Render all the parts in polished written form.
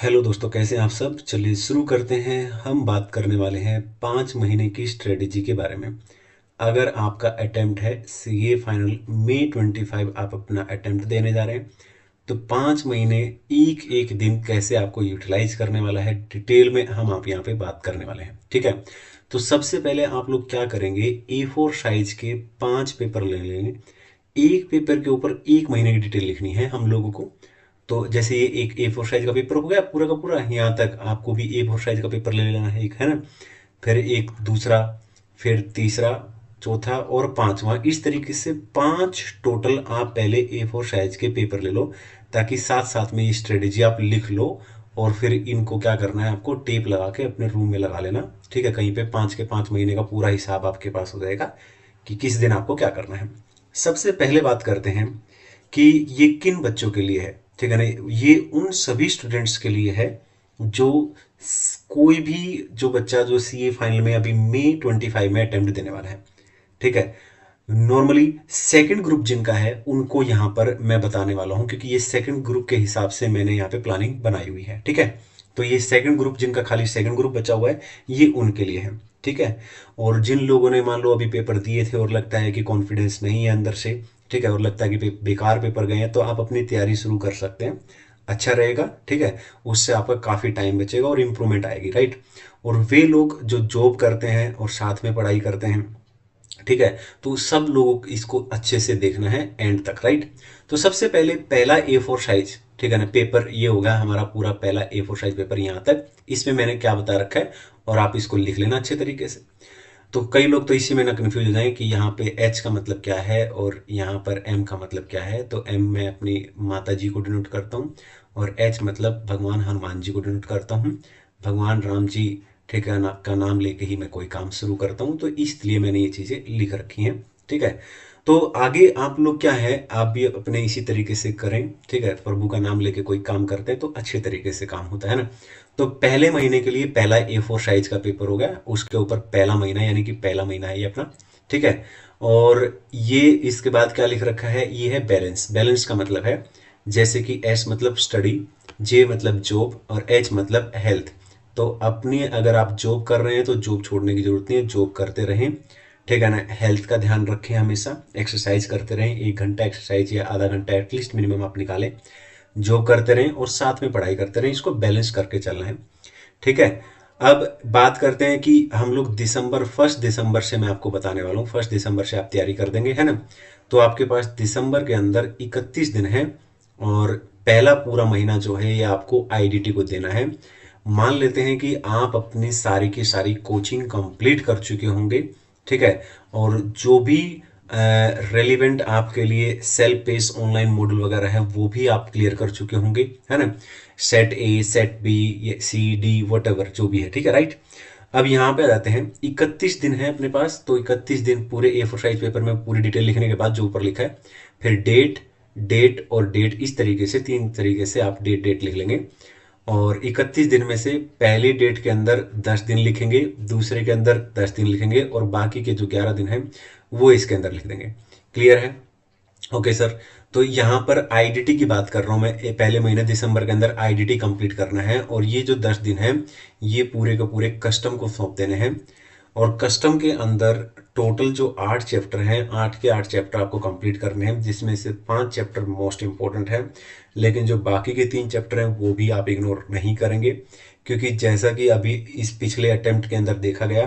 Hello दोस्तों, कैसे हैं आप सब। चलिए शुरू करते हैं। हम बात करने वाले हैं 5 महीने की स्ट्रेटेजी के बारे में। अगर आपका अटेम्प्ट है सीए फाइनल मई 25, आप अपना अटेम्प्ट देने जा रहे हैं, तो 5 महीने एक एक दिन कैसे आपको यूटिलाइज करने वाला है, डिटेल में हम आप यहाँ पे बात करने वाले हैं। ठीक है। तो सबसे पहले आप लोग क्या करेंगे, A4 साइज के 5 पेपर ले लेंगे। एक पेपर के ऊपर 1 महीने की डिटेल लिखनी है हम लोगों को। तो जैसे ये एक A4 साइज का पेपर हो गया पूरा का पूरा, यहाँ तक आपको भी A4 साइज का पेपर ले लेना है, एक है ना। फिर एक दूसरा, फिर तीसरा, चौथा और पांचवा, इस तरीके से 5 टोटल आप पहले A4 साइज के पेपर ले लो, ताकि साथ साथ में ये स्ट्रेटेजी आप लिख लो। और फिर इनको क्या करना है, आपको टेप लगा के अपने रूम में लगा लेना। ठीक है, कहीं पे 5 के 5 महीने का पूरा हिसाब आपके पास हो जाएगा कि किस दिन आपको क्या करना है। सबसे पहले बात करते हैं कि ये किन बच्चों के लिए है। ठीक है ना, ये उन सभी स्टूडेंट्स के लिए है जो कोई भी जो बच्चा जो सीए फाइनल में अभी मई 25 में अटेम्प्ट देने वाला है। ठीक है। नॉर्मली सेकंड ग्रुप जिनका है उनको यहां पर मैं बताने वाला हूं, क्योंकि ये सेकंड ग्रुप के हिसाब से मैंने यहाँ पे प्लानिंग बनाई हुई है। ठीक है। तो ये सेकंड ग्रुप जिनका खाली सेकंड ग्रुप बचा हुआ है, ये उनके लिए है। ठीक है। और जिन लोगों ने मान लो अभी पेपर दिए थे और लगता है कि कॉन्फिडेंस नहीं है अंदर से, ठीक है, और लगता है कि बेकार पेपर गए हैं, तो आप अपनी तैयारी शुरू कर सकते हैं। अच्छा रहेगा। ठीक है। उससे आपका काफ़ी टाइम बचेगा और इम्प्रूवमेंट आएगी, राइट। और वे लोग जो जॉब करते हैं और साथ में पढ़ाई करते हैं, ठीक है, तो सब लोगों को इसको अच्छे से देखना है एंड तक, राइट। तो सबसे पहले पहला A4 साइज, ठीक है ना, पेपर ये होगा हमारा पूरा पहला A4 साइज पेपर यहाँ तक। इसमें मैंने क्या बता रखा है और आप इसको लिख लेना अच्छे तरीके से। तो कई लोग तो इसी में ना कंफ्यूज हो जाए कि यहाँ पे H का मतलब क्या है और यहाँ पर M का मतलब क्या है। तो M मैं अपनी माता जी को डिनोट करता हूँ और H मतलब भगवान हनुमान जी को डिनोट करता हूँ। भगवान राम जी, ठीक है ना, का नाम लेके ही मैं कोई काम शुरू करता हूँ, तो इसलिए मैंने ये चीज़ें लिख रखी हैं। ठीक है। तो आगे आप लोग क्या है, आप भी अपने इसी तरीके से करें। ठीक है, प्रभु का नाम लेके कोई काम करते हैं तो अच्छे तरीके से काम होता है ना। तो पहले महीने के लिए पहला A4 साइज का पेपर हो गया, उसके ऊपर पहला महीना, यानी कि पहला महीना है ये अपना। ठीक है। और ये इसके बाद क्या लिख रखा है, ये है बैलेंस। बैलेंस का मतलब है जैसे कि S मतलब स्टडी, J मतलब जॉब और H मतलब हेल्थ। तो अपनी अगर आप जॉब कर रहे हैं तो जॉब छोड़ने की जरूरत नहीं है, जॉब करते रहें। ठीक है ना। हेल्थ का ध्यान रखें, हमेशा एक्सरसाइज करते रहें, 1 घंटा एक्सरसाइज या आधा घंटा एटलीस्ट मिनिमम आप निकालें। जॉब करते रहें और साथ में पढ़ाई करते रहें, इसको बैलेंस करके चलना है। ठीक है। अब बात करते हैं कि हम लोग दिसंबर, 1 दिसंबर से मैं आपको बताने वाला हूँ, 1 दिसंबर से आप तैयारी कर देंगे, है ना। तो आपके पास दिसंबर के अंदर 31 दिन है और पहला पूरा महीना जो है ये आपको आईडीटी को देना है। मान लेते हैं कि आप अपनी सारी की सारी कोचिंग कंप्लीट कर चुके होंगे। ठीक है। और जो भी रेलिवेंट आपके लिए सेल्फ पेस ऑनलाइन मॉड्यूल वगैरह है वो भी आप क्लियर कर चुके होंगे, है ना। Set A, set B, C D, whatever जो भी है, ठीक है, राइट। अब यहाँ पे आ जाते हैं, 31 दिन है अपने पास, तो 31 दिन पूरे A4 साइज पेपर में पूरी डिटेल लिखने के बाद जो ऊपर लिखा है, फिर डेट, डेट और डेट, इस तरीके से 3 तरीके से आप डेट डेट लिख लेंगे। और 31 दिन में से पहली डेट के अंदर 10 दिन लिखेंगे, दूसरे के अंदर 10 दिन लिखेंगे और बाकी के जो 11 दिन है वो इसके अंदर लिख देंगे। क्लियर है। Okay sir. तो यहाँ पर आईडीटी की बात कर रहा हूँ मैं, पहले महीने दिसंबर के अंदर आईडीटी कंप्लीट करना है और ये जो 10 दिन है ये पूरे के पूरे कस्टम को सौंप देने हैं। और कस्टम के अंदर टोटल जो 8 चैप्टर हैं, 8 के 8 चैप्टर आपको कंप्लीट करने हैं, जिसमें से 5 चैप्टर मोस्ट इंपॉर्टेंट है। लेकिन जो बाकी के 3 चैप्टर हैं वो भी आप इग्नोर नहीं करेंगे, क्योंकि जैसा कि अभी इस पिछले अटेम्प्ट के अंदर देखा गया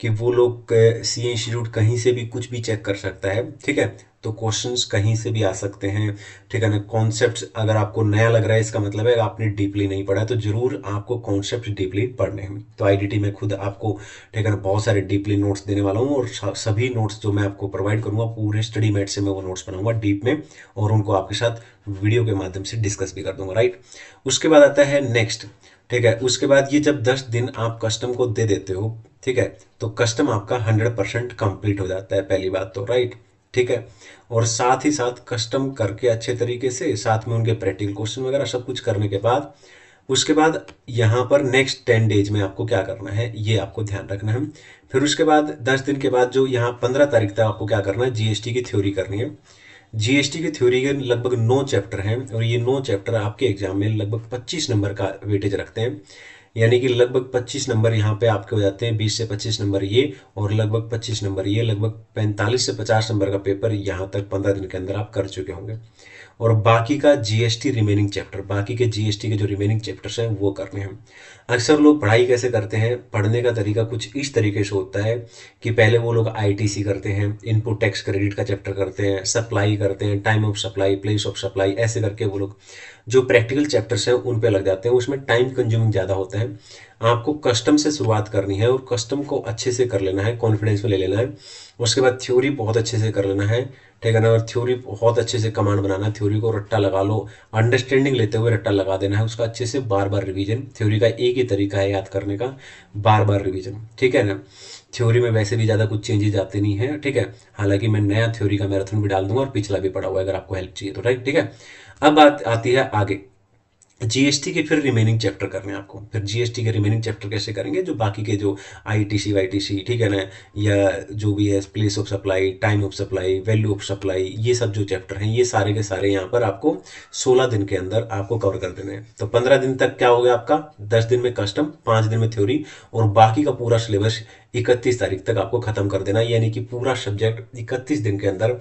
कि वो लोग सी इंस्टीट्यूट कहीं से भी कुछ भी चेक कर सकता है। ठीक है। तो क्वेश्चंस कहीं से भी आ सकते हैं। ठीक है ना। कॉन्सेप्ट्स अगर आपको नया लग रहा है, इसका मतलब है आपने डीपली नहीं पढ़ा है, तो जरूर आपको कॉन्सेप्ट डीपली पढ़ने हैं। तो आईडीटी में खुद आपको, ठीक है ना, बहुत सारे डीपली नोट्स देने वाला हूँ और सभी नोट्स जो मैं आपको प्रोवाइड करूंगा पूरे स्टडी मेट से मैं वो नोट्स बनाऊंगा डीप में और उनको आपके साथ वीडियो के माध्यम से डिस्कस भी कर दूंगा, राइट। उसके बाद आता है नेक्स्ट। ठीक है। उसके बाद ये जब 10 दिन आप कस्टम को दे देते हो, ठीक है, तो कस्टम आपका 100% कंप्लीट हो जाता है, पहली बात तो, राइट। ठीक है। और साथ ही साथ कस्टम करके अच्छे तरीके से साथ में उनके प्रैक्टिकल क्वेश्चन वगैरह सब कुछ करने के बाद, उसके बाद यहाँ पर नेक्स्ट 10 डेज में आपको क्या करना है ये आपको ध्यान रखना है। फिर उसके बाद 10 दिन के बाद जो यहाँ 15 तारीख तक आपको क्या करना है, जीएसटी की थ्योरी करनी है। जीएसटी के थ्योरी के लगभग 9 चैप्टर हैं और ये 9 चैप्टर आपके एग्जाम में लगभग 25 नंबर का वेटेज रखते हैं। यानी कि लगभग 25 नंबर यहाँ पे आपके हो जाते हैं, 20 से 25 नंबर ये और लगभग 25 नंबर ये, लगभग 45 से 50 नंबर का पेपर यहाँ तक 15 दिन के अंदर आप कर चुके होंगे। और बाकी का जीएसटी रिमेनिंग चैप्टर, बाकी के जीएसटी के जो रिमेनिंग चैप्टर्स हैं वो करने हैं। अक्सर लोग पढ़ाई कैसे करते हैं, पढ़ने का तरीका कुछ इस तरीके से होता है कि पहले वो लोग आईटीसी करते हैं, इनपुट टैक्स क्रेडिट का चैप्टर करते हैं, सप्लाई करते हैं, time of supply, place of supply, ऐसे करके वो लोग जो प्रैक्टिकल चैप्टर्स हैं उन पे लग जाते हैं। उसमें टाइम कंज्यूमिंग ज़्यादा होता है। आपको कस्टम से शुरुआत करनी है और कस्टम को अच्छे से कर लेना है, कॉन्फिडेंस में ले लेना है। उसके बाद थ्योरी बहुत अच्छे से कर लेना है, ठीक है ना। और थ्योरी बहुत अच्छे से कमांड बनाना है, थ्योरी को रट्टा लगा लो, अंडरस्टैंडिंग लेते हुए रट्टा लगा देना है, उसका अच्छे से बार बार रिवीजन। थ्योरी का एक ही तरीका है याद करने का, बार बार रिवीजन, ठीक है ना। थ्योरी में वैसे भी ज़्यादा कुछ चेंजेस आते नहीं है, ठीक है। हालांकि मैं नया थ्योरी का मैराथन भी डाल दूंगा और पिछला भी पढ़ा हुआ है अगर आपको हेल्प चाहिए तो, राइट, ठीक है। अब बात आती है आगे जीएसटी के फिर रिमेनिंग चैप्टर करने हैं आपको। फिर जीएसटी के रिमेनिंग चैप्टर कैसे करेंगे, जो बाकी के जो आईटीसी वाईटीसी, ठीक है ना, या जो भी है place of supply, time of supply, value of supply, ये सब जो चैप्टर हैं ये सारे के सारे यहाँ पर आपको 16 दिन के अंदर आपको कवर कर देने हैं। तो 15 दिन तक क्या हो गया आपका, 10 दिन में कस्टम, 5 दिन में थ्योरी और बाकी का पूरा सिलेबस 31 तारीख तक आपको खत्म कर देना है। यानी कि पूरा सब्जेक्ट 31 दिन के अंदर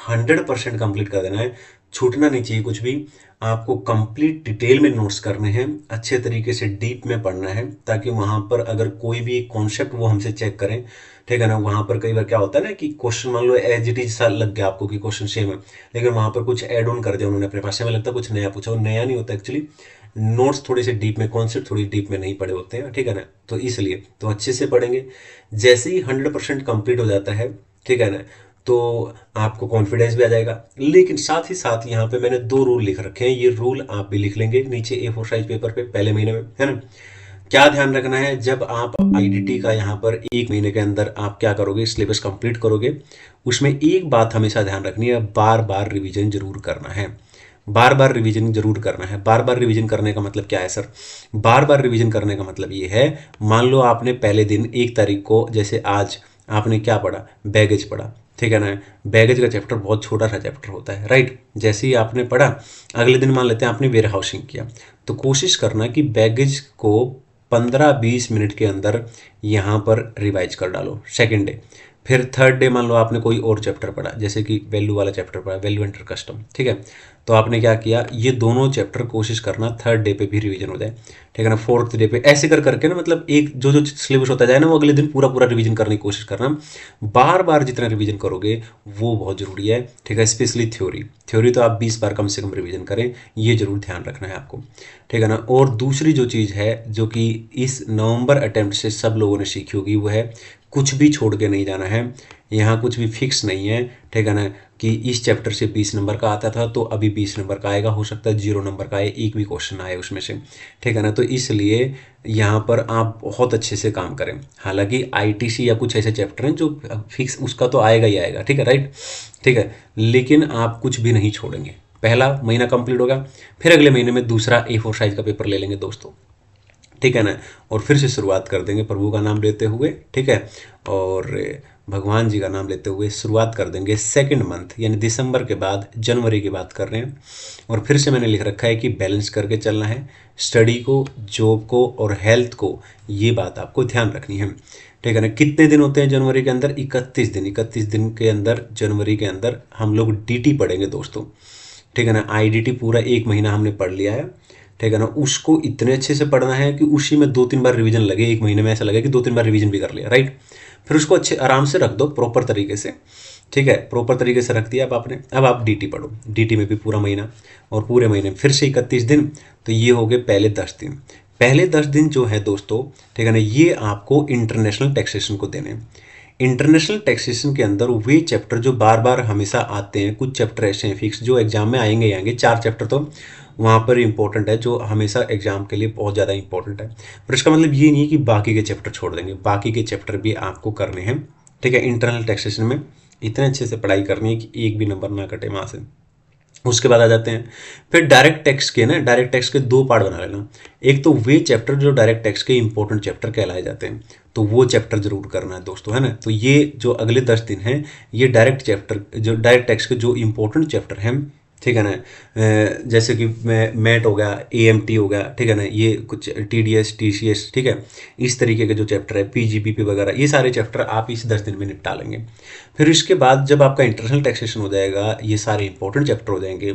100% कंप्लीट कर देना है। छूटना नहीं चाहिए कुछ भी। आपको कंप्लीट डिटेल में नोट्स करने हैं, अच्छे तरीके से डीप में पढ़ना है, ताकि वहां पर अगर कोई भी कॉन्सेप्ट वो हमसे चेक करें, ठीक है ना। वहां पर कई बार क्या होता है ना कि क्वेश्चन मान लो एज इट इज सा लग गया आपको कि क्वेश्चन सेम है, लेकिन वहां पर कुछ एड ऑन कर दिया उन्होंने अपने पास, में लगता है कुछ नया पूछा, वो नया नहीं होता एक्चुअली। नोट्स थोड़े से डीप में, कॉन्सेप्ट थोड़ी डीप में नहीं पढ़े होते हैं, ठीक है ना। तो इसलिए तो अच्छे से पढ़ेंगे। जैसे ही 100% कंप्लीट हो जाता है, ठीक है ना, तो आपको कॉन्फिडेंस भी आ जाएगा। लेकिन साथ ही साथ यहाँ पे मैंने 2 रूल लिख रखे हैं, ये रूल आप भी लिख लेंगे नीचे A4 साइज पेपर पे पहले महीने में, है ना। क्या ध्यान रखना है, जब आप आईडीटी का यहाँ पर 1 महीने के अंदर आप क्या करोगे, सिलेबस कंप्लीट करोगे, उसमें एक बात हमेशा ध्यान रखनी है, बार बार रिवीजन जरूर करना है। बार बार रिवीजन जरूर करना है। बार बार रिवीजन करने का मतलब क्या है सर, बार बार रिवीजन करने का मतलब ये है, मान लो आपने पहले दिन 1 तारीख को, जैसे आज आपने क्या पढ़ा, बैगेज पढ़ा, ठीक है ना। बैगेज का चैप्टर बहुत छोटा सा चैप्टर होता है, राइट। जैसे ही आपने पढ़ा, अगले दिन मान लेते हैं आपने वेयर हाउसिंग किया, तो कोशिश करना कि बैगेज को 15-20 मिनट के अंदर यहाँ पर रिवाइज कर डालो सेकेंड डे। फिर थर्ड डे मान लो आपने कोई और चैप्टर पढ़ा, जैसे कि वैल्यू वाला चैप्टर पढ़ा, वैल्यू एंटर कस्टम, ठीक है। तो आपने क्या किया, ये दोनों चैप्टर कोशिश करना थर्ड डे पे भी रिवीजन हो जाए, ठीक है ना। फोर्थ डे पे ऐसे कर करके ना, मतलब एक जो जो सिलेबस होता जाए ना, वो अगले दिन पूरा पूरा रिवीजन करने की कोशिश करना। बार बार जितना रिवीजन करोगे वो बहुत जरूरी है, ठीक है। स्पेशली थ्योरी, थ्योरी तो आप 20 बार कम से कम रिवीजन करें, ये जरूर ध्यान रखना है आपको, ठीक है ना। और दूसरी जो चीज़ है जो कि इस नवंबर अटेम्प्ट से सब लोगों ने सीखी होगी, वो है कुछ भी छोड़ के नहीं जाना है। यहाँ कुछ भी फिक्स नहीं है, ठीक है ना, कि इस चैप्टर से 20 नंबर का आता था तो अभी 20 नंबर का आएगा, हो सकता है 0 नंबर का आए, एक भी क्वेश्चन आए उसमें से, ठीक है ना। तो इसलिए यहाँ पर आप बहुत अच्छे से काम करें। हालांकि आईटीसी या कुछ ऐसे चैप्टर हैं जो फिक्स, उसका तो आएगा ही आएगा, ठीक है, राइट, ठीक है। लेकिन आप कुछ भी नहीं छोड़ेंगे। पहला महीना कंप्लीट होगा, फिर अगले महीने में दूसरा A4 साइज का पेपर ले लेंगे दोस्तों, ठीक है ना। और फिर से शुरुआत कर देंगे प्रभु का नाम लेते हुए, ठीक है, और भगवान जी का नाम लेते हुए शुरुआत कर देंगे सेकंड मंथ, यानी दिसंबर के बाद जनवरी की बात कर रहे हैं। और फिर से मैंने लिख रखा है कि बैलेंस करके चलना है, स्टडी को, जॉब को और हेल्थ को, ये बात आपको ध्यान रखनी है, ठीक है ना। कितने दिन होते हैं जनवरी के अंदर, 31 दिन। 31 दिन के अंदर जनवरी के अंदर हम लोग डीटी पढ़ेंगे दोस्तों, ठीक है ना। आईडीटी पूरा 1 महीना हमने पढ़ लिया है, ठीक है ना। उसको इतने अच्छे से पढ़ना है कि उसी में 2-3 बार रिवीजन लगे, 1 महीने में ऐसा लगे कि 2-3 बार रिवीजन भी कर लिया, राइट। फिर उसको अच्छे आराम से रख दो प्रॉपर तरीके से, ठीक है। प्रॉपर तरीके से रख दिया अब आपने, अब आप डीटी पढ़ो, डीटी में भी पूरा महीना, और पूरे महीने में फिर से 31 दिन। तो ये हो गए पहले 10 दिन। पहले 10 दिन जो है दोस्तों, ठीक है ना, ये आपको इंटरनेशनल टैक्सेशन को देने हैं। इंटरनेशनल टैक्सेशन के अंदर वे चैप्टर जो बार बार हमेशा आते हैं, कुछ चैप्टर ऐसे हैं फिक्स जो एग्जाम में आएंगे ही आएंगे, 4 चैप्टर तो वहाँ पर इंपॉर्टेंट है, जो हमेशा एग्जाम के लिए बहुत ज़्यादा इंपॉर्टेंट है। पर इसका मतलब ये नहीं है कि बाकी के चैप्टर छोड़ देंगे, बाकी के चैप्टर भी आपको करने हैं, ठीक है। इंटरनल टैक्सेशन में इतने अच्छे से पढ़ाई करनी है कि एक भी नंबर ना कटे वहाँ से, उसके बाद आ जाते हैं फिर डायरेक्ट टेक्स्ट के ना, डायरेक्ट टेक्स्ट के दो पार्ट बना लेना। एक तो वे चैप्टर जो डायरेक्ट टेक्स्ट के इंपॉर्टेंट चैप्टर कहलाए जाते हैं, तो वो चैप्टर जरूर करना है दोस्तों, है ना। तो ये जो अगले 10 दिन हैं, ये डायरेक्ट चैप्टर जो डायरेक्ट टेक्स्ट के जो इंपॉर्टेंट चैप्टर हैं, ठीक है ना, जैसे कि मैट हो गया, एएमटी हो गया, ठीक है ना, ये कुछ टीडीएस टीसीएस, ठीक है, इस तरीके के जो चैप्टर है, पीजीपीपी वगैरह, ये सारे चैप्टर आप इस 10 दिन में निपटा लेंगे। फिर इसके बाद जब आपका इंटरनेशनल टैक्सेशन हो जाएगा, ये सारे इंपॉर्टेंट चैप्टर हो जाएंगे,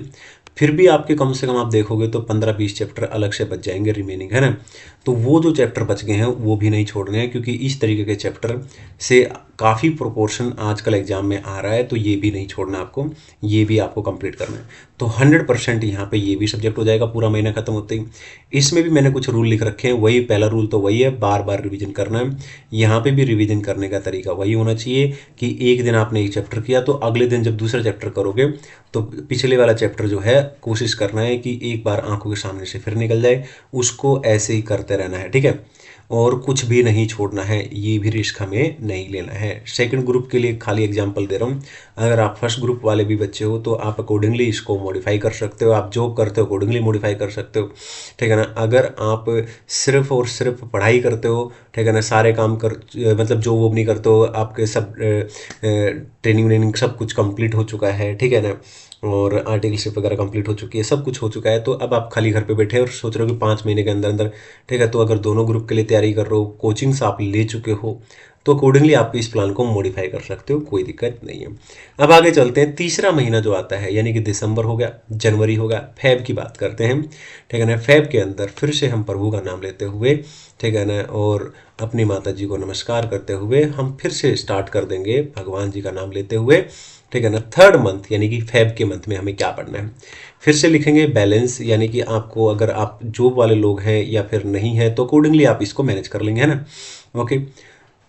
फिर भी आपके कम से कम आप देखोगे तो 15-20 चैप्टर अलग से बच जाएंगे रिमेनिंग, है ना। तो वो जो चैप्टर बच गए हैं वो भी नहीं छोड़ने हैं, क्योंकि इस तरीके के चैप्टर से काफ़ी प्रोपोर्शन आजकल एग्जाम में आ रहा है, तो ये भी नहीं छोड़ना आपको, ये भी आपको कंप्लीट करना है। तो 100% यहाँ पे ये भी सब्जेक्ट हो जाएगा पूरा महीना खत्म होते ही। इसमें भी मैंने कुछ रूल लिख रखे हैं, वही पहला रूल तो वही है, बार बार रिवीजन करना है। यहाँ पे भी रिवीजन करने का तरीका वही होना चाहिए कि एक दिन आपने एक चैप्टर किया तो अगले दिन जब दूसरा चैप्टर करोगे तो पिछले वाला चैप्टर जो है कोशिश करना है कि एक बार आंखों के सामने से फिर निकल जाए, उसको ऐसे ही करते रहना है, ठीक है। और कुछ भी नहीं छोड़ना है, ये भी रिस्क हमें नहीं लेना है। सेकंड ग्रुप के लिए खाली एग्जांपल दे रहा हूँ, अगर आप फर्स्ट ग्रुप वाले भी बच्चे हो तो आप अकॉर्डिंगली इसको मॉडिफाई कर सकते हो, आप जॉब करते हो अकॉर्डिंगली मॉडिफाई कर सकते हो, ठीक है ना। अगर आप सिर्फ और सिर्फ पढ़ाई करते हो, ठीक है ना, सारे काम कर मतलब जॉब वॉब नहीं करते हो, आपके सब ट्रेनिंग व्रेनिंग सब कुछ कंप्लीट हो चुका है, ठीक है ना, और आर्टिकलशिप वगैरह कंप्लीट हो चुकी है, सब कुछ हो चुका है, तो अब आप खाली घर पे बैठे और सोच रहे हो कि 5 महीने के अंदर अंदर, ठीक है, तो अगर दोनों ग्रुप के लिए तैयारी कर रहे हो, कोचिंग्स आप ले चुके हो, तो अकॉर्डिंगली आप इस प्लान को मॉडिफाई कर सकते हो, कोई दिक्कत नहीं है। अब आगे चलते हैं, तीसरा महीना जो आता है, यानी कि दिसंबर हो गया, जनवरी हो गया, फेब की बात करते हैं, ठीक है ना। फेब के अंदर फिर से हम प्रभु का नाम लेते हुए, ठीक है ना, और अपनी माता जी को नमस्कार करते हुए हम फिर से स्टार्ट कर देंगे भगवान जी का नाम लेते हुए, ठीक है ना। थर्ड मंथ यानी कि फेब के मंथ में हमें क्या पढ़ना है, फिर से लिखेंगे बैलेंस, यानी कि आपको अगर आप जॉब वाले लोग हैं या फिर नहीं है तो अकॉर्डिंगली आप इसको मैनेज कर लेंगे, है ना। ओके,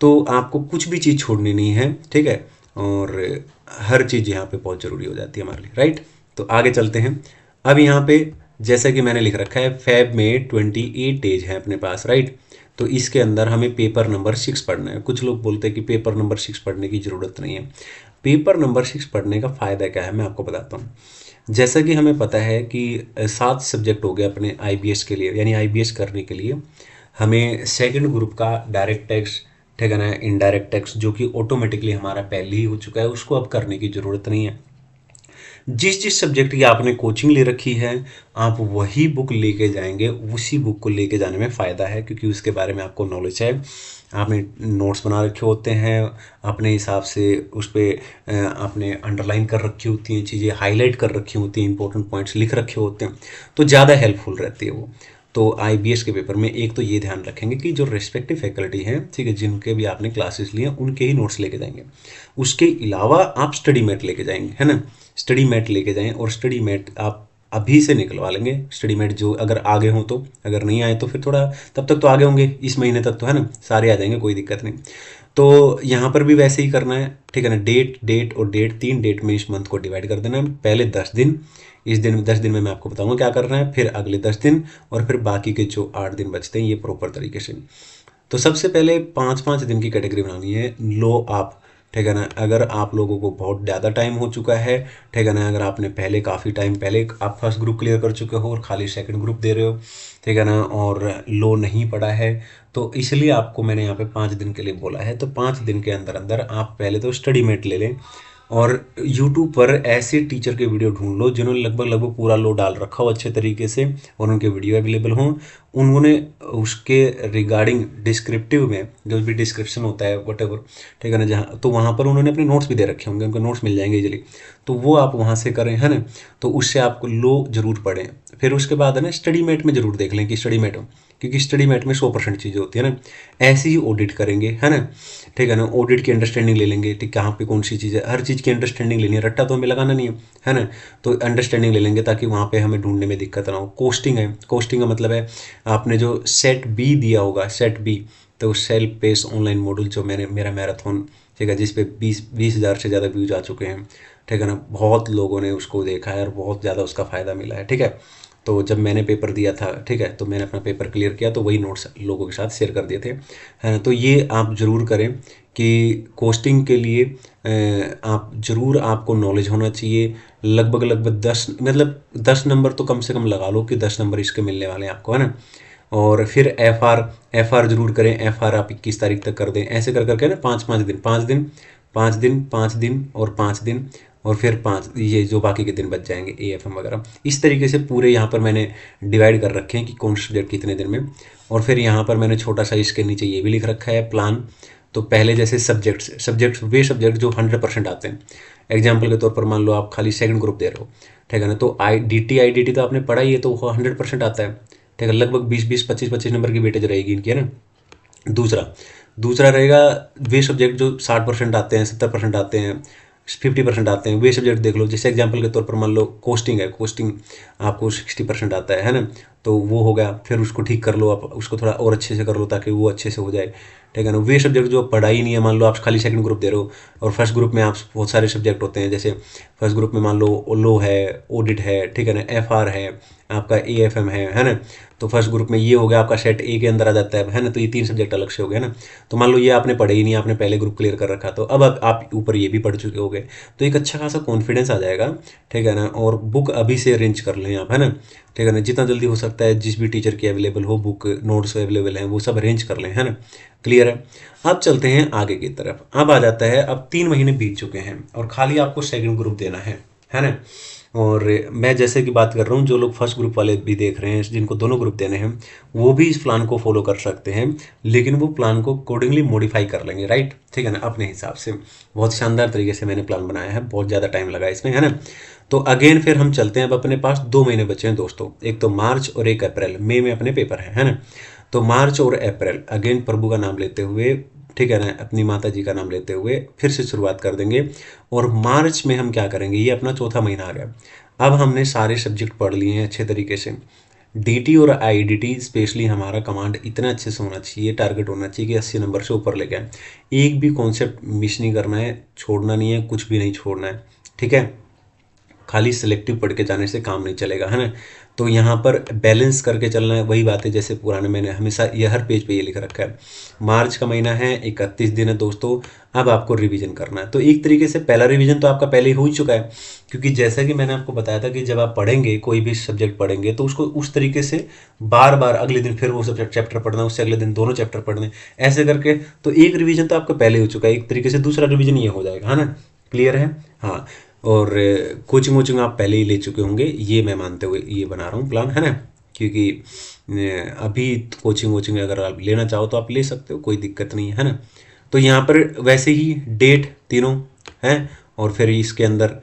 तो आपको कुछ भी चीज़ छोड़नी नहीं है, ठीक है, और हर चीज़ यहाँ पे बहुत ज़रूरी हो जाती है हमारे लिए, राइट। तो आगे चलते हैं। अब यहाँ पे जैसा कि मैंने लिख रखा है, फेब में 28 डेज है अपने पास, राइट। तो इसके अंदर हमें पेपर नंबर 6 पढ़ना है। कुछ लोग बोलते हैं कि पेपर नंबर 6 पढ़ने की ज़रूरत नहीं है। पेपर नंबर 6 पढ़ने का फ़ायदा क्या है, मैं आपको बताता हूँ। जैसा कि हमें पता है कि 7 सब्जेक्ट हो गए अपने आईबीएस के लिए, यानी आईबीएस करने के लिए हमें सेकंड ग्रुप का डायरेक्ट टैक्स, ठीक है ना, इनडायरेक्ट टैक्स जो कि ऑटोमेटिकली हमारा पहले ही हो चुका है, उसको अब करने की ज़रूरत नहीं है। जिस जिस सब्जेक्ट की आपने कोचिंग ले रखी है, आप वही बुक लेके जाएंगे, उसी बुक को लेके जाने में फ़ायदा है, क्योंकि उसके बारे में आपको नॉलेज है, आपने नोट्स बना रखे होते हैं अपने हिसाब से, उस पर आपने अंडरलाइन कर रखी होती हैं चीज़ें, हाईलाइट कर रखी होती हैं, इंपॉर्टेंट पॉइंट्स लिख रखे होते हैं, तो ज़्यादा हेल्पफुल रहती है वो। तो आईबीएस के पेपर में एक तो ये ध्यान रखेंगे कि जो रेस्पेक्टिव फैकल्टी हैं, ठीक है, जिनके भी आपने क्लासेस लिए उनके ही नोट्स लेके जाएंगे। उसके अलावा आप स्टडी मैट लेके जाएंगे, है ना, स्टडी मैट लेके जाएं, और स्टडी मैट आप अभी से निकलवा लेंगे। स्टडी मैट जो अगर आगे हों तो, अगर नहीं आए तो फिर थोड़ा, तब तक तो आगे होंगे, इस महीने तक तो, है ना, सारे आ जाएंगे, कोई दिक्कत नहीं। तो यहाँ पर भी वैसे ही करना है, ठीक है ना। डेट डेट और डेट, 3 डेट में इस मंथ को डिवाइड कर देना है। पहले 10 दिन, इस दिन 10 दिन में मैं आपको बताऊंगा क्या करना है, फिर अगले 10 दिन, और फिर बाकी के जो 8 दिन बचते हैं ये प्रॉपर तरीके से। तो सबसे पहले 5-5 दिन की कैटेगरी बनानी है। लो आप, ठीक है ना, अगर आप लोगों को बहुत ज़्यादा टाइम हो चुका है, ठीक है ना, अगर आपने पहले काफ़ी टाइम पहले आप फर्स्ट ग्रुप क्लियर कर चुके हो और खाली सेकंड ग्रुप दे रहे हो, ठीक है ना, और लो नहीं पड़ा है, तो इसलिए आपको मैंने यहाँ पे 5 दिन के लिए बोला है। तो 5 दिन के अंदर अंदर आप पहले तो स्टडी मेट ले लें, और यूट्यूब पर ऐसे टीचर के वीडियो ढूंढ लो जिन्होंने लगभग लगभग पूरा लो डाल रखा हो अच्छे तरीके से, और उनके वीडियो अवेलेबल हों, उन्होंने उसके रिगार्डिंग डिस्क्रिप्टिव में जो भी डिस्क्रिप्शन होता है वट एवर, ठीक है ना, जहाँ तो वहाँ पर उन्होंने अपने नोट्स भी दे रखे होंगे, उनके नोट्स मिल जाएंगे इजीली, तो वो आप वहाँ से करें, है ना। तो उससे आपको लो जरूर पढ़ें। फिर उसके बाद है ना, स्टडी मेट में जरूर देख लें कि स्टडी मेट हो, क्योंकि स्टडी मेट में 100% चीज़ें होती है ना। ऐसे ही ऑडिट करेंगे, है ना, ठीक है ना, ऑडिट की अंडरस्टैंडिंग ले लेंगे, ठीक, कहाँ पे कौन सी चीज़ है, हर चीज़ की अंडरस्टैंडिंग लेनी है, रट्टा तो हमें लगाना नहीं है ना। तो अंडरस्टैंडिंग ले लेंगे ताकि वहाँ पे हमें ढूंढने में दिक्कत ना हो। कोस्टिंग है, कोस्टिंग का मतलब है आपने जो सेट बी दिया होगा, सेट बी, तो सेल्फ पेस ऑनलाइन मॉड्यूल जो मैंने मेरा मैराथन, ठीक है, जिस पे 20,000 से ज़्यादा व्यूज आ चुके हैं, ठीक है ना, बहुत लोगों ने उसको देखा है और बहुत ज़्यादा उसका फ़ायदा मिला है, ठीक है। तो जब मैंने पेपर दिया था, ठीक है, तो मैंने अपना पेपर क्लियर किया तो वही नोट्स लोगों के साथ शेयर कर दिए थे, है ना। तो ये आप ज़रूर करें कि कोस्टिंग के लिए आप ज़रूर, आपको नॉलेज होना चाहिए। लगभग लगभग 10, मतलब 10 नंबर तो कम से कम लगा लो कि 10 नंबर इसके मिलने वाले हैं आपको, है ना। और फिर एफ आर जरूर करें। एफ आर आप 21 तारीख तक कर दें, ऐसे कर करके ना 5 5 दिन, 5 दिन, 5 दिन, 5 दिन और 5 दिन, और फिर 5, ये जो बाकी के दिन बच जाएंगे ए एफ एम वगैरह, इस तरीके से पूरे यहाँ पर मैंने डिवाइड कर रखे हैं कि कौन सब्जेक्ट कितने दिन में। और फिर यहाँ पर मैंने छोटा सा इसके नीचे ये भी लिख रखा है प्लान। तो पहले जैसे सब्जेक्ट्स वे सब्जेक्ट जो 100% आते हैं, एग्जाम्पल के तौर पर मान लो आप खाली सेकंड ग्रुप दे रहे हो, ठीक है ना, तो आई डी टी तो आपने पढ़ा ही है, तो वो 100% आता है, ठीक है। लगभग 20 20 25 25 नंबर की वेटेज रहेगी इनकी, है ना। दूसरा दूसरा रहेगा वे सब्जेक्ट जो 60% आते हैं, 70% आते हैं, 50% आते हैं, वे सब्जेक्ट देख लो। जैसे एग्जांपल के तौर पर मान लो कोस्टिंग है, कोस्टिंग आपको 60% आता है ना, तो वो हो गया। फिर उसको ठीक कर लो, आप उसको थोड़ा और अच्छे से कर लो ताकि वो अच्छे से हो जाए, ठीक है ना। वे सब्जेक्ट जो पढ़ा ही नहीं है, मान लो आप खाली सेकंड ग्रुप दे रहे हो, और फर्स्ट ग्रुप में आप बहुत सारे सब्जेक्ट होते हैं, जैसे फर्स्ट ग्रुप में मान लो लो है, ऑडिट है, ठीक है ना, एफ आर है, आपका ए एफ एम है ना। तो फर्स्ट ग्रुप में ये हो गया, आपका सेट ए के अंदर आ जाता है ना। तो ये 3 सब्जेक्ट अलग से हो गए ना। तो मान लो ये आपने पढ़े ही नहीं, आपने पहले ग्रुप क्लियर कर रखा, तो अब आप ऊपर ये भी पढ़ चुके होगे, तो एक अच्छा खासा कॉन्फिडेंस आ जाएगा, ठीक है ना। और बुक अभी से अरेंज कर लें आप, है ना, ठीक है ना, जितना जल्दी हो सकता है, जिस भी टीचर की अवेलेबल हो बुक, नोट्स अवेलेबल हैं, वो सब अरेंज कर लें, है ना। क्लियर है। अब चलते हैं आगे की तरफ। अब आ जाता है, अब 3 महीने बीत चुके हैं और खाली आपको सेकंड ग्रुप देना है ना। और मैं जैसे कि बात कर रहा हूँ, जो लोग फर्स्ट ग्रुप वाले भी देख रहे हैं, जिनको दोनों ग्रुप देने हैं, वो भी इस प्लान को फॉलो कर सकते हैं, लेकिन वो प्लान को अकॉर्डिंगली मॉडिफाई कर लेंगे, राइट, ठीक है ना, अपने हिसाब से। बहुत शानदार तरीके से मैंने प्लान बनाया है, बहुत ज़्यादा टाइम लगा इसमें, है ना। तो अगेन फिर हम चलते हैं। अब अपने पास 2 महीने बचे हैं दोस्तों, एक तो मार्च और एक अप्रैल। मई में अपने पेपर है ना। तो मार्च और अप्रैल अगेन प्रभु का नाम लेते हुए, ठीक है ना, अपनी माता जी का नाम लेते हुए फिर से शुरुआत कर देंगे। और मार्च में हम क्या करेंगे, ये अपना चौथा महीना आ गया। अब हमने सारे सब्जेक्ट पढ़ लिए हैं अच्छे तरीके से। डीटी और आईडीटी स्पेशली हमारा कमांड इतना अच्छे से होना चाहिए, टारगेट होना चाहिए कि 80 नंबर से ऊपर लेके आए। एक भी कॉन्सेप्ट मिस नहीं करना है, छोड़ना नहीं है, कुछ भी नहीं छोड़ना है, ठीक है। खाली सिलेक्टिव पढ़ के जाने से काम नहीं चलेगा, है ना। तो यहाँ पर बैलेंस करके चलना है, वही बात है जैसे पुराने मैंने हमेशा ये हर पेज पे ये लिख रखा है। मार्च का महीना है, 31 दिन है दोस्तों। अब आपको रिवीजन करना है। तो एक तरीके से पहला रिवीजन तो आपका पहले ही हो ही चुका है, क्योंकि जैसा कि मैंने आपको बताया था कि जब आप पढ़ेंगे कोई भी सब्जेक्ट पढ़ेंगे तो उसको उस तरीके से बार बार अगले दिन फिर वो सब्जेक्ट चैप्टर पढ़ना, उससे अगले दिन दोनों चैप्टर पढ़ने, ऐसे करके। तो एक रिवीजन तो आपका पहले हो चुका है, एक तरीके से दूसरा रिवीजन ये हो जाएगा, है ना। क्लियर है। हाँ। और कोचिंग वोचिंग आप पहले ही ले चुके होंगे, ये मैं मानते हुए ये बना रहा हूँ प्लान, है ना। क्योंकि अभी कोचिंग वोचिंग अगर आप लेना चाहो तो आप ले सकते हो, कोई दिक्कत नहीं है ना। तो यहाँ पर वैसे ही डेट तीनों हैं, और फिर इसके अंदर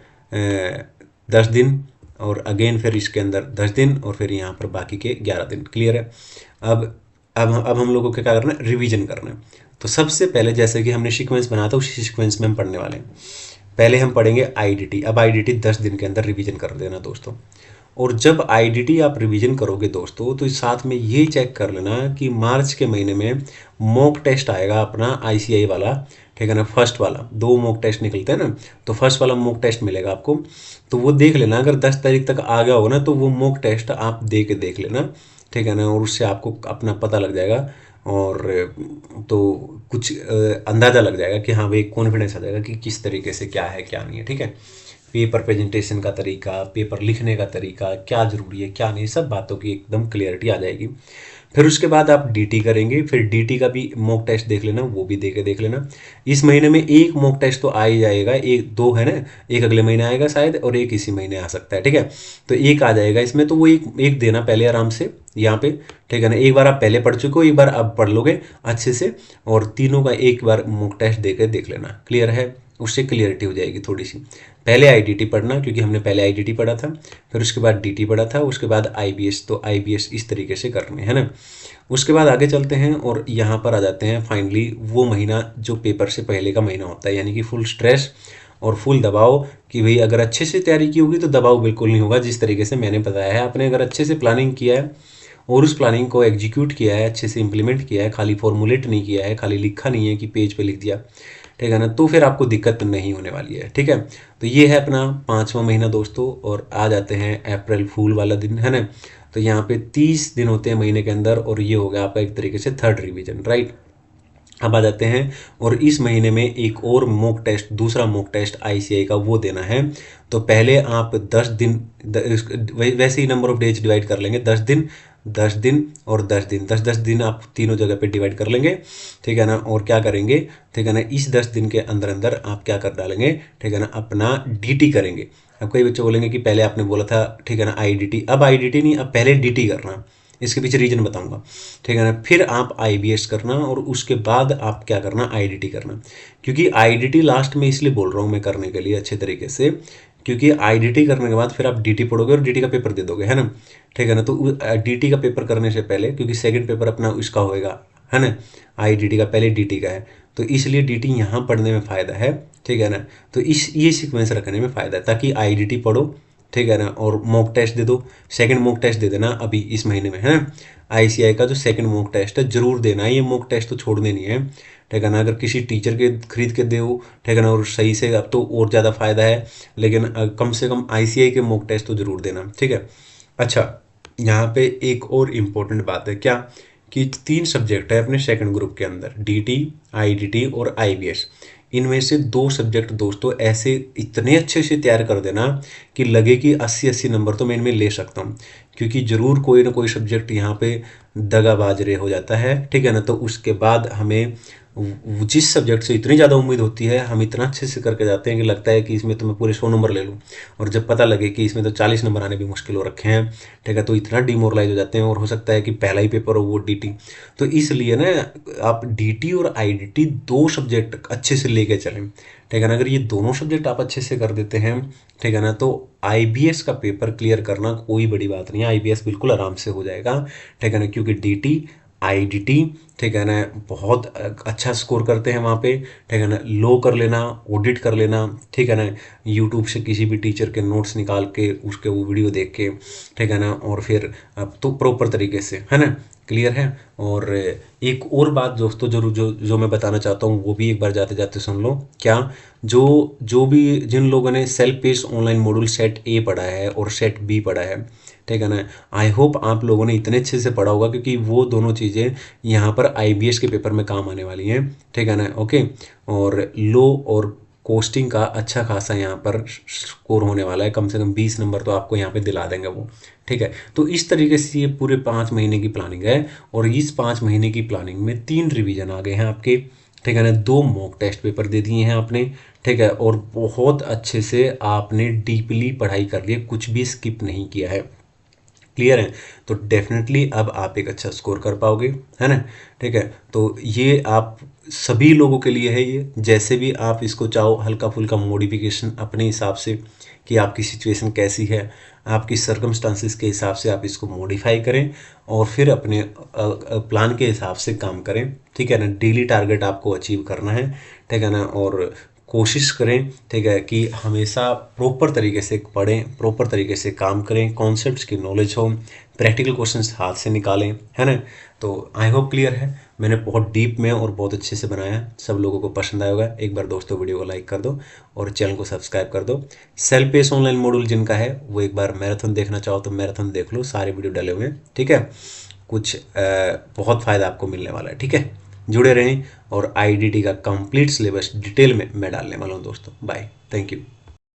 10 दिन, और अगेन फिर इसके अंदर 10 दिन, और फिर यहाँ पर बाकी के 11 दिन। क्लियर है। अब हम लोगों को क्या करना है, रिवीजन करना है। तो सबसे पहले जैसे कि हमने सीक्वेंस बनाया था, उसी सीक्वेंस में हम पढ़ने वाले हैं। पहले हम पढ़ेंगे आईडीटी। अब आईडीटी 10 दिन के अंदर रिवीजन कर देना दोस्तों। और जब आईडीटी आप रिवीजन करोगे दोस्तों, तो साथ में ये चेक कर लेना कि मार्च के महीने में मॉक टेस्ट आएगा अपना आईसीआई वाला, ठीक है ना। फर्स्ट वाला 2 मॉक टेस्ट निकलते हैं ना, तो फर्स्ट वाला मॉक टेस्ट मिलेगा आपको, तो वो देख लेना। अगर 10 तारीख तक आ गया होगा ना, तो वो मॉक टेस्ट आप दे के देख लेना, ठीक है ना। और उससे आपको अपना पता लग जाएगा, और तो कुछ अंदाज़ा लग जाएगा कि हाँ भाई, कॉन्फिडेंस आ जाएगा कि किस तरीके से क्या है क्या नहीं है, ठीक है। पेपर प्रेजेंटेशन का तरीका, पेपर लिखने का तरीका, क्या ज़रूरी है क्या नहीं, सब बातों की एकदम क्लियरिटी आ जाएगी। फिर उसके बाद आप डीटी करेंगे, फिर डीटी का भी मॉक टेस्ट देख लेना, वो भी देख लेना। इस महीने में एक मॉक टेस्ट तो आ ही जाएगा, एक 2 है ना, एक अगले महीने आएगा शायद, और एक इसी महीने आ सकता है, ठीक है। तो एक आ जाएगा इसमें, तो वो एक देना पहले आराम से यहाँ पे, ठीक है ना। एक बार आप पहले पढ़ चुके हो, एक बार आप पढ़ लोगे अच्छे से, और तीनों का एक बार मॉक टेस्ट देख लेना। क्लियर है। उससे क्लियरिटी हो जाएगी थोड़ी सी। पहले आईडीटी पढ़ना, क्योंकि हमने पहले आईडीटी पढ़ा था, फिर उसके बाद डीटी पढ़ा था, उसके बाद आईबीएस। तो आईबीएस इस तरीके से करने, है ना। उसके बाद आगे चलते हैं और यहाँ पर आ जाते हैं फाइनली वो महीना जो पेपर से पहले का महीना होता है, यानी कि फुल स्ट्रेस और फुल दबाव। कि भाई अगर अच्छे से तैयारी की होगी तो दबाव बिल्कुल नहीं होगा, जिस तरीके से मैंने बताया है। आपने अगर अच्छे से प्लानिंग किया है और उस प्लानिंग को एग्जीक्यूट किया है, अच्छे से इंप्लीमेंट किया है, खाली फॉर्मुलेट नहीं किया है, खाली लिखा नहीं है कि पेज पे लिख दिया, ठीक है ना, तो फिर आपको दिक्कत नहीं होने वाली है। ठीक है, तो ये है अपना 5वां महीना दोस्तों। और आ जाते हैं अप्रैल फूल वाला दिन, है ना। तो यहाँ पे 30 दिन होते हैं महीने के अंदर, और ये हो गया आपका एक तरीके से थर्ड रिवीजन, राइट। अब आ जाते हैं, और इस महीने में एक और मॉक टेस्ट, दूसरा मॉक टेस्ट आईसीआई का वो देना है। तो पहले आप 10 दिन, वैसे ही नंबर ऑफ डेज डिवाइड कर लेंगे, 10 दिन, 10 दिन और 10 दिन, 10-10 दिन आप तीनों जगह पे डिवाइड कर लेंगे। ठीक है ना, और क्या करेंगे, ठीक है ना, इस 10 दिन के अंदर अंदर आप क्या कर डालेंगे, ठीक है ना, अपना डीटी करेंगे। अब कई बच्चे बोलेंगे कि पहले आपने बोला था, ठीक है ना, आईडीटी, अब आईडीटी नहीं, अब पहले डीटी करना। इसके पीछे रीजन बताऊंगा, ठीक है ना। फिर आप आईबीएस करना, और उसके बाद आप क्या करना, आईडीटी करना। क्योंकि आईडीटी लास्ट में इसलिए बोल रहा हूँ मैं करने के लिए अच्छे तरीके से, क्योंकि आईडीटी करने के बाद फिर आप डीटी पढ़ोगे और डीटी का पेपर दे दोगे, है ना। ठीक है ना, तो डीटी का पेपर करने से पहले, क्योंकि सेकंड पेपर अपना इसका होएगा, है ना, आईडीटी का, पहले डीटी का है, तो इसलिए डीटी यहाँ पढ़ने में फ़ायदा है। ठीक है ना, तो ये सीक्वेंस रखने में फ़ायदा है, ताकि आईडीटी पढ़ो, ठीक है ना, और मॉक टेस्ट दे दो। सेकंड मॉक टेस्ट दे देना अभी इस महीने में, है ना। आईसीआई का जो सेकंड मॉक टेस्ट है जरूर देना है, ये मॉक टेस्ट तो छोड़ने नहीं है। ठीक है ना, अगर किसी टीचर के खरीद के दो, ठीक है ना, और सही से, अब तो और ज़्यादा फायदा है, लेकिन कम से कम आईसीआई के मॉक टेस्ट तो जरूर देना, ठीक है। अच्छा, यहाँ पे एक और इम्पोर्टेंट बात है, क्या, कि 3 सब्जेक्ट है अपने सेकंड ग्रुप के अंदर, डीटी, आईडीटी और आईबीएस। इनमें से 2 सब्जेक्ट दोस्तों ऐसे इतने अच्छे से तैयार कर देना कि लगे कि 80-80 नंबर तो मैं इनमें ले सकता हूँ। क्योंकि ज़रूर कोई ना कोई सब्जेक्ट यहाँ पे दगाबाज रे हो जाता है, ठीक है ना। तो उसके बाद हमें जिस सब्जेक्ट से इतनी ज़्यादा उम्मीद होती है, हम इतना अच्छे से करके जाते हैं कि लगता है कि इसमें तो मैं पूरे 100 नंबर ले लूँ, और जब पता लगे कि इसमें तो 40 नंबर आने भी मुश्किल हो रखे हैं, ठीक है, तो इतना डिमोरलाइज हो जाते हैं, और हो सकता है कि पहला ही पेपर हो वो डीटी। तो इसलिए ना, आप डीटी और आईडीटी 2 सब्जेक्ट अच्छे से लेके चलें, ठीक है ना। अगर ये दोनों सब्जेक्ट आप अच्छे से कर देते हैं, ठीक है ना, तो आईबीएस का पेपर क्लियर करना कोई बड़ी बात नहीं है, आईबीएस बिल्कुल आराम से हो जाएगा, ठीक है ना। क्योंकि डीटी, आईडीटी, ठीक है ना, बहुत अच्छा स्कोर करते हैं वहाँ पे, ठीक है ना। लो कर लेना, ऑडिट कर लेना, ठीक है ना, यूट्यूब से किसी भी टीचर के नोट्स निकाल के उसके वो वीडियो देख के, ठीक है ना, और फिर अब तो प्रॉपर तरीके से, है ना, क्लियर है। और एक और बात दोस्तों जरूर, जो मैं बताना चाहता हूँ, वो भी एक बार जाते जाते सुन लो, क्या, जो जो भी जिन लोगों ने self pace online module set A पढ़ा है और सेट बी पढ़ा है, ठीक है ना, आई होप आप लोगों ने इतने अच्छे से पढ़ा होगा, क्योंकि वो दोनों चीज़ें यहाँ पर आईबीएस के पेपर में काम आने वाली हैं, ठीक है ना, ओके। और लो और कोस्टिंग का अच्छा खासा यहाँ पर स्कोर होने वाला है, कम से कम 20 नंबर तो आपको यहाँ पे दिला देंगे वो, ठीक है। तो इस तरीके से ये पूरे 5 महीने की प्लानिंग है, और इस 5 महीने की प्लानिंग में 3 रिवीजन आ गए हैं आपके, ठीक है ना, 2 मॉक टेस्ट पेपर दे दिए हैं आपने, ठीक है, और बहुत अच्छे से आपने डीपली पढ़ाई कर ली है, कुछ भी स्किप नहीं किया है, क्लियर है। तो डेफिनेटली अब आप एक अच्छा स्कोर कर पाओगे, है ना। ठीक है, तो ये आप सभी लोगों के लिए है, ये जैसे भी आप इसको चाहो हल्का फुल्का मॉडिफिकेशन अपने हिसाब से, कि आपकी सिचुएशन कैसी है, आपकी सर्कमस्टांसिस के हिसाब से आप इसको मॉडिफाई करें, और फिर अपने प्लान के हिसाब से काम करें, ठीक है ना। डेली टारगेट आपको अचीव करना है, ठीक है ना, और कोशिश करें, ठीक है, कि हमेशा प्रॉपर तरीके से पढ़ें, प्रॉपर तरीके से काम करें, कॉन्सेप्ट्स की नॉलेज हो, प्रैक्टिकल क्वेश्चंस हाथ से निकालें, है ना। तो आई होप क्लियर है, मैंने बहुत डीप में और बहुत अच्छे से बनाया, सब लोगों को पसंद आया होगा। एक बार दोस्तों वीडियो को लाइक कर दो और चैनल को सब्सक्राइब कर दो। सेल्फ पेस ऑनलाइन मॉड्यूल जिनका है वो एक बार मैराथन देखना चाहो तो मैराथन देख लो, सारे वीडियो डले हुए हैं, ठीक है। कुछ बहुत फ़ायदा आपको मिलने वाला है, ठीक है। जुड़े रहें, और आईडीटी का कंप्लीट सिलेबस डिटेल में मैं डालने वाला हूँ दोस्तों। Bye, thank you.